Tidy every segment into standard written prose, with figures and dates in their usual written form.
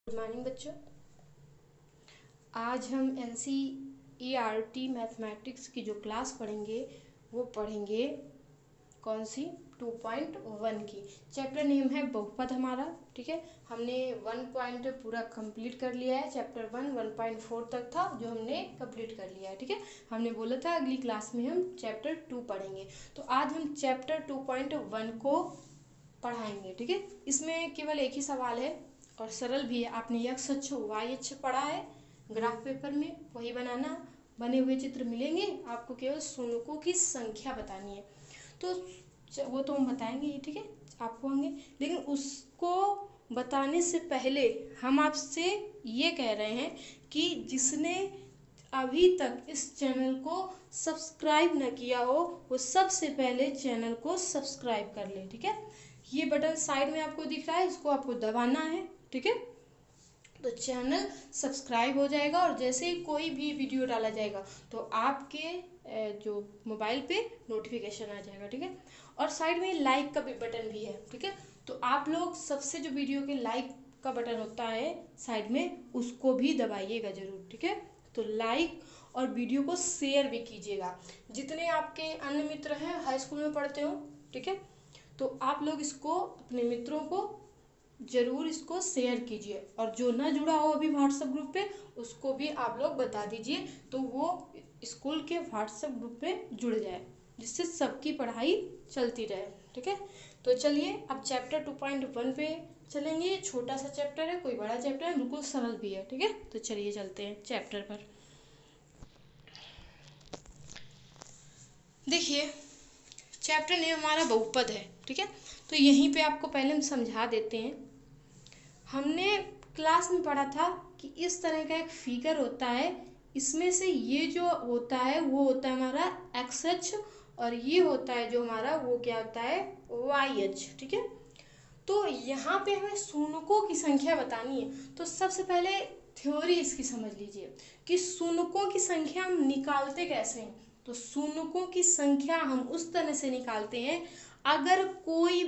Good morning बच्चों। आज हम एनसीईआरटी मैथमेटिक्स की जो क्लास पढ़ेंगे वो पढ़ेंगे कौन सी 2.1 की। चैप्टर नेम है बहुपद हमारा। ठीक है, हमने 1 पॉइंट पूरा कंप्लीट कर लिया है। चैप्टर 1 तक था जो हमने कंप्लीट कर लिया है। ठीक है, हमने बोला था अगली क्लास में हम चैप्टर 2 पढ़ेंगे, तो आज हम चैप्टर 2.1 को पढ़ाएंगे। ठीक है, इसमें केवल एक ही सवाल है और सरल भी है। आपने एक्स अक्ष वाई अक्ष पढ़ा है ग्राफ पेपर में, वही बनाना। बने हुए चित्र मिलेंगे, आपको केवल शून्यों की संख्या बतानी है, तो वो तो हम बताएंगे ही। ठीक है, आपको होंगे, लेकिन उसको बताने से पहले हम आपसे ये कह रहे हैं कि जिसने अभी तक इस चैनल को सब्सक्राइब न किया हो वो सबसे पहले चैनल को सब्सक्राइब कर ले। ठीक है, ये बटन साइड में आपको दिख रहा है, इसको आपको दबाना है। ठीक है, तो चैनल सब्सक्राइब हो जाएगा और जैसे ही कोई भी वीडियो डाला जाएगा तो आपके जो मोबाइल पे नोटिफिकेशन आ जाएगा। ठीक है, और साइड में लाइक का भी बटन भी है। ठीक है, तो आप लोग सबसे जो वीडियो के लाइक का बटन होता है साइड में, उसको भी दबाइएगा जरूर। ठीक है, तो लाइक और वीडियो को शेयर भी कीजिएगा। जितने आपके अन्य मित्र हैं हाई स्कूल में पढ़ते हो, ठीक है, तो आप लोग इसको अपने मित्रों को जरूर इसको शेयर कीजिए, और जो ना जुड़ा हो अभी व्हाट्सएप ग्रुप पे उसको भी आप लोग बता दीजिए, तो वो स्कूल के व्हाट्सएप ग्रुप पे जुड़ जाए, जिससे सबकी पढ़ाई चलती रहे। ठीक है, तो चलिए अब चैप्टर 2.1 पे चलेंगे। छोटा सा चैप्टर है, कोई बड़ा चैप्टर है, बिल्कुल सरल भी है। ठीक है, तो चलिए चलते हैं चैप्टर पर। देखिए, चैप्टर नेम हमारा बहुपद है। ठीक है, तो यहीं पे आपको पहले हम समझा देते हैं। हमने क्लास में पढ़ा था कि इस तरह का एक फिगर होता है, इसमें से ये जो होता है वो होता है हमारा एक्स अक्ष, और ये होता है जो हमारा वो क्या होता है वाई अक्ष। ठीक है, तो यहाँ पे हमें शून्यों की संख्या बतानी है, तो सबसे पहले थ्योरी इसकी समझ लीजिए कि शून्यों की संख्या हम निकालते कैसे हैं। तो शून्यों की संख्या हम उस तरह से निकालते हैं, अगर कोई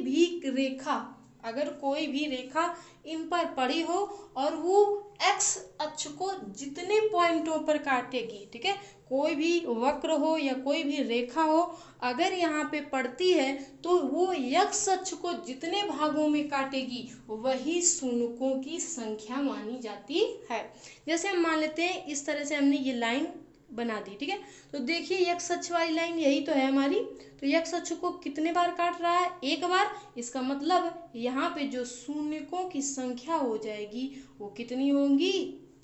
भी रेखा इन पर पड़ी हो और वो एक्स अक्ष को जितने पॉइंटों पर काटेगी, ठीक है, कोई भी वक्र हो या कोई भी रेखा हो, अगर यहाँ पे पड़ती है तो वो एक्स अक्ष को जितने भागों में काटेगी वही शून्यों की संख्या मानी जाती है। जैसे हम मान लेते हैं इस तरह से हमने ये लाइन बना दी। ठीक है, तो देखिए एक्स अक्ष वाली लाइन यही तो है हमारी, तो एक्स अक्ष को कितने बार काट रहा है, एक बार। इसका मतलब यहाँ पे जो शून्यों की संख्या हो जाएगी वो कितनी होंगी,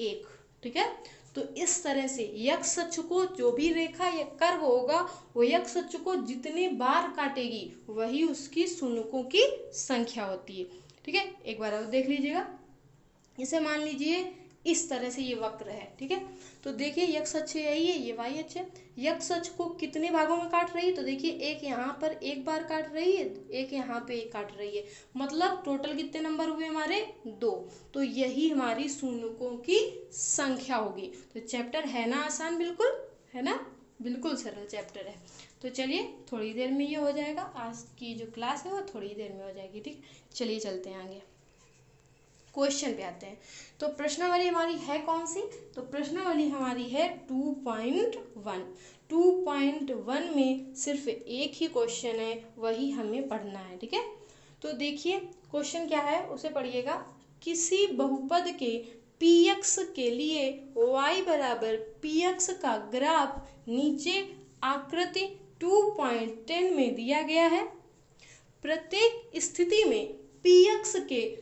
एक। ठीक है, तो इस तरह से एक्स अक्ष को जो भी रेखा या कर्व होगा वो एक्स अक्ष को जितने बार काटेगी वही उसकी शून्यों की संख्या होती है। ठीक है, एक बार और देख लीजिएगा। इसे मान लीजिए इस तरह से ये वक्र है। ठीक है, तो देखिए एक्स अक्ष यही है, ये वाई अक्ष है। एक्स अक्ष को कितने भागों में काट रही है, तो देखिए एक यहाँ पर एक बार काट रही है, एक यहाँ पे एक काट रही है, मतलब टोटल कितने नंबर हुए हमारे, 2। तो यही हमारी शून्यों की संख्या होगी। तो चैप्टर है ना आसान, बिल्कुल है ना, बिल्कुल सरल चैप्टर है। तो चलिए थोड़ी देर में ये हो जाएगा, आज की जो क्लास है वो थोड़ी देर में हो जाएगी। ठीक, चलिए चलते हैं आगे, क्वेश्चन पे आते हैं। तो प्रश्नावली हमारी है कौन सी, तो प्रश्नावली हमारी है 2.1। 2.1 में सिर्फ एक ही क्वेश्चन है, वही हमें पढ़ना है। ठीक है, तो देखिए क्वेश्चन क्या है उसे पढ़िएगा। किसी बहुपद के px के लिए y बराबर px का ग्राफ नीचे आकृति 2.10 में दिया गया है। प्रत्येक स्थिति में px के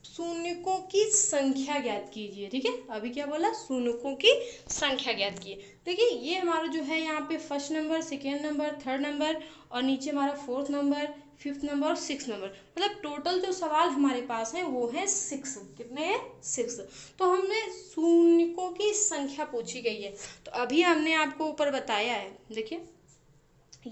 शून्यों की संख्या ज्ञात कीजिए। ठीक है, अभी क्या बोला, शून्यों की संख्या ज्ञात कीजिए। देखिए ये हमारा जो है यहाँ पे first number, second number, third number, और नीचे हमारा फोर्थ नंबर, फिफ्थ नंबर और सिक्स नंबर, मतलब टोटल जो सवाल हमारे पास हैं वो है 6। कितने हैं, 6। तो हमने शून्यों की संख्या पूछी गई है, तो अभी हमने आपको ऊपर बताया है। देखिए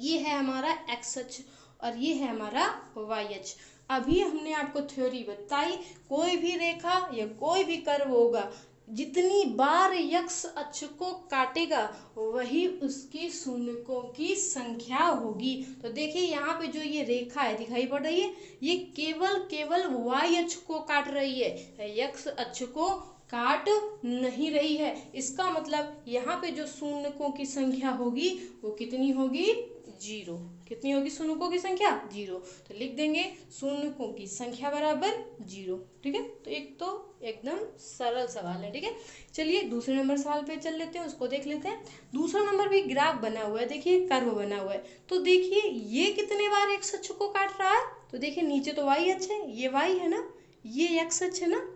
ये है हमारा एक्स अक्ष और ये है हमारा वाई अक्ष। अभी हमने आपको थ्योरी बताई, कोई भी रेखा या कोई भी कर्व होगा जितनी बार यक्ष अक्ष को काटेगा वही उसकी शूनकों की संख्या होगी। तो देखिए यहाँ पे जो ये रेखा है दिखाई पड़ रही है, ये केवल वाई अक्ष को काट रही है, यक्ष अक्ष को काट नहीं रही है। इसका मतलब यहाँ पे जो शूनकों की संख्या होगी वो कितनी होगी, 0। कितनी होगी शूनकों की संख्या, 0। तो लिख देंगे शूनकों की संख्या बराबर 0। ठीक है, तो एक तो एकदम सरल सवाल है। ठीक है, चलिए दूसरे नंबर सवाल पे चल लेते हैं, उसको देख लेते हैं। दूसरा नंबर भी ग्राफ बना हुआ है, देखिए कर्व बना हुआ है। तो देखिए ये कितने बार एक्स अक्ष को काट रहा है, तो देखिए नीचे तो वाई अक्ष है, ये वाई है ना, ये एक्स अक्ष है ना,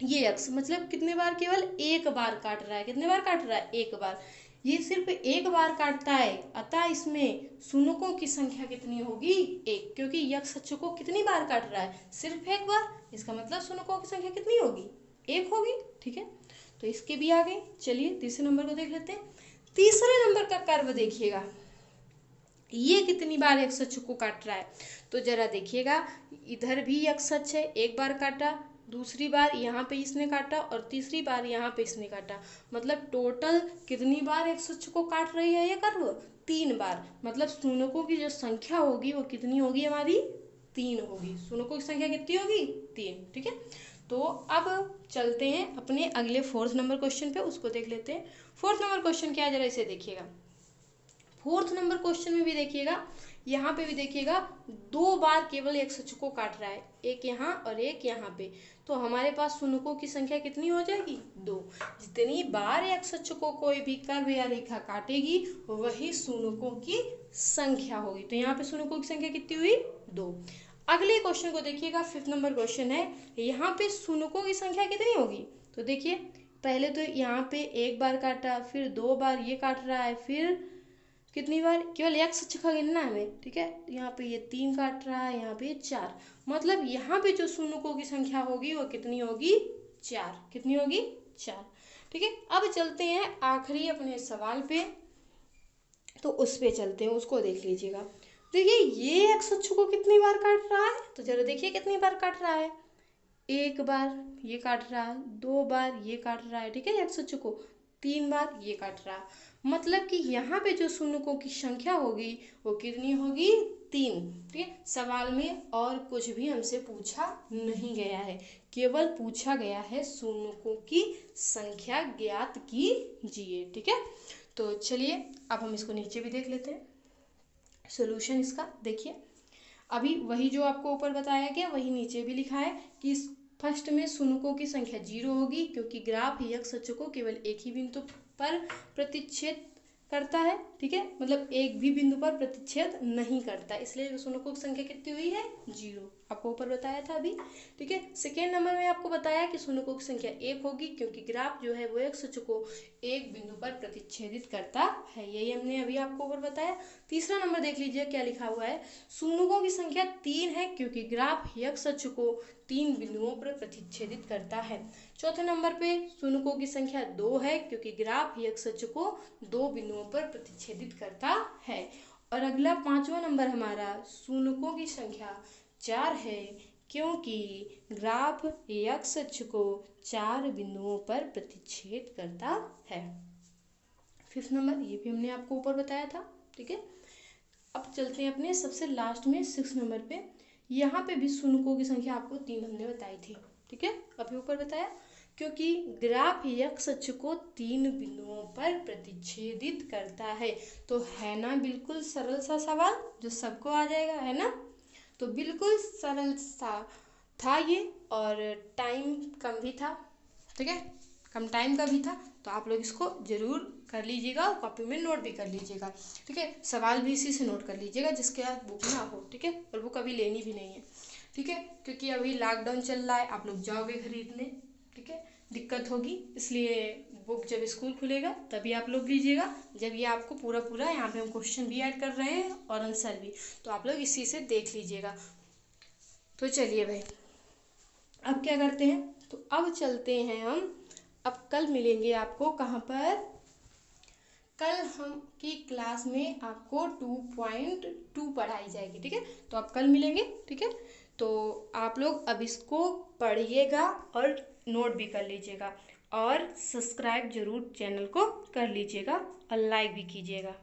ये एक्स, मतलब कितने बार, केवल एक बार काट रहा है। कितने बार काट रहा है, एक बार। ये सिर्फ एक बार काटता है, अतः इसमें शूनकों की संख्या कितनी होगी, 1, क्योंकि यक्ष अक्ष को कितनी बार काट रहा है, सिर्फ एक बार। इसका मतलब शूनकों की संख्या कितनी होगी, 1 होगी। ठीक है, तो इसके भी आ गए। चलिए तीसरे नंबर को देख लेते हैं। तीसरे नंबर का कर्व देखिएगा, ये कितनी बार यक्ष अक्ष को काट रहा है, तो जरा देखिएगा, इधर भी यक्ष अक्ष है, एक बार काटा, दूसरी बार यहाँ पे इसने काटा और तीसरी बार यहाँ पे इसने काटा। मतलब टोटल कितनी बार यक्ष अक्ष को काट रही है ये कर्व, 3 बार। मतलब शूनकों की जो संख्या होगी वो कितनी होगी हमारी, 3 होगी। शूनकों की संख्या कितनी होगी, 3। ठीक है, तो अब चलते हैं अपने अगले 4th नंबर क्वेश्चन पे, उसको देख लेते हैं। 4th नंबर क्वेश्चन क्या है, जरा इसे देखिएगा। 4th नंबर क्वेश्चन में भी देखिएगा, यहाँ पे भी देखिएगा, 2 बार केवल एक अक्ष को काट रहा है, एक यहाँ और एक यहाँ पे। तो हमारे पास शूनकों की संख्या कितनी हो जाएगी, 2। जितनी बार एक अक्ष को कोई भी कर्व या रेखा काटेगी वही शूनकों की संख्या होगी। तो यहाँ पे शूनकों की संख्या कितनी हुई, 2। अगले क्वेश्चन को देखिएगा, 5th नंबर क्वेश्चन है। यहाँ पे शूनकों की संख्या कितनी होगी, तो देखिए पहले तो यहाँ पे एक बार काटा, फिर 2 बार ये काट रहा है, फिर कितनी बार, केवल एक अक्ष का गिनना है हमें। ठीक है, यहाँ पे ये 3 काट रहा है, यहाँ पे 4। मतलब यहाँ पे जो शूनकों की संख्या होगी वो कितनी होगी, 4। कितनी होगी, 4। ठीक है, अब चलते हैं आखिरी अपने सवाल पे, तो उस पे चलते हैं, उसको देख लीजिएगा। देखिए ये एक्स अक्ष को कितनी बार काट रहा है, तो जरा देखिए कितनी बार काट रहा है, एक बार ये काट रहा है, 2 बार ये काट रहा है। ठीक है, एक्स अक्ष को 3 बार ये काट रहा है। मतलब कि यहाँ पे जो शूनकों की संख्या होगी वो कितनी होगी, 3। ठीक है, सवाल में और कुछ भी हमसे पूछा नहीं गया है, केवल पूछा गया है शूनकों की संख्या ज्ञात कीजिए। ठीक है, तो चलिए अब हम इसको नीचे भी देख लेते हैं, सोल्यूशन इसका। देखिए अभी वही जो आपको ऊपर बताया गया वही नीचे भी लिखा है कि फर्स्ट में शूनकों की संख्या 0 होगी, क्योंकि ग्राफ यक्ष अक्ष को केवल एक ही बिंदु पर प्रतिच्छेद करता है। ठीक है, मतलब एक भी बिंदु पर प्रतिच्छेद नहीं करता, इसलिए शूनकों की संख्या कितनी हुई है, 0। आपको ऊपर बताया था अभी। ठीक है, सेकेंड नंबर में आपको बताया कि शूनकों की संख्या 1 होगी, क्योंकि ग्राफ जो है वो यक्ष अक्ष को एक बिंदु पर प्रतिच्छेदित करता है, यही हमने अभी आपको ऊपर बताया। तीसरा नंबर देख लीजिए क्या लिखा हुआ है, शूनकों की संख्या 3 है, क्योंकि ग्राफ यक्ष अक्ष को 3 बिंदुओं पर प्रतिच्छेदित करता है। चौथे नंबर पे शूनकों की संख्या 2 है, क्योंकि ग्राफ यक्ष अक्ष को 2 बिंदुओं पर प्रतिच्छेदित करता है। और अगला 5वां नंबर हमारा, शूनकों की संख्या 4 है, क्योंकि ग्राफ यक्ष अक्ष को 4 बिंदुओं पर प्रतिच्छेद करता है। 5th नंबर ये भी हमने आपको ऊपर बताया था। ठीक है, अब चलते हैं अपने सबसे लास्ट में 6th नंबर पे। यहाँ पे भी शूनकों की संख्या आपको 3 हमने बताई थी। ठीक है, अभी ऊपर बताया, क्योंकि ग्राफ यक्ष अक्ष को 3 बिंदुओं पर प्रतिच्छेदित करता है। तो है ना बिल्कुल सरल सा सवाल जो सबको आ जाएगा, है ना। तो बिल्कुल सरल सा था ये, और टाइम कम भी था। ठीक है, कम टाइम का भी था, तो आप लोग इसको जरूर कर लीजिएगा और कॉपी में नोट भी कर लीजिएगा। ठीक है, सवाल भी इसी से नोट कर लीजिएगा जिसके आप बुक ना हो। ठीक है, और बुक अभी लेनी भी नहीं है। ठीक है, क्योंकि अभी लॉकडाउन चल रहा है, आप लोग जाओगे खरीदने, ठीक है, दिक्कत होगी, इसलिए बुक जब स्कूल खुलेगा तभी आप लोग लीजिएगा। जब ये आपको पूरा यहाँ पे हम क्वेश्चन भी ऐड कर रहे हैं और आंसर भी, तो आप लोग इसी से देख लीजिएगा। तो चलिए भाई अब क्या करते हैं, तो अब चलते हैं हम, अब कल मिलेंगे आपको कहाँ पर, कल हम की क्लास में आपको 2.2 पढ़ाई जाएगी। ठीक है, तो आप कल मिलेंगे। ठीक है, तो आप लोग अब इसको पढ़िएगा और नोट भी कर लीजिएगा। और सब्सक्राइब जरूर चैनल को कर लीजिएगा और लाइक भी कीजिएगा।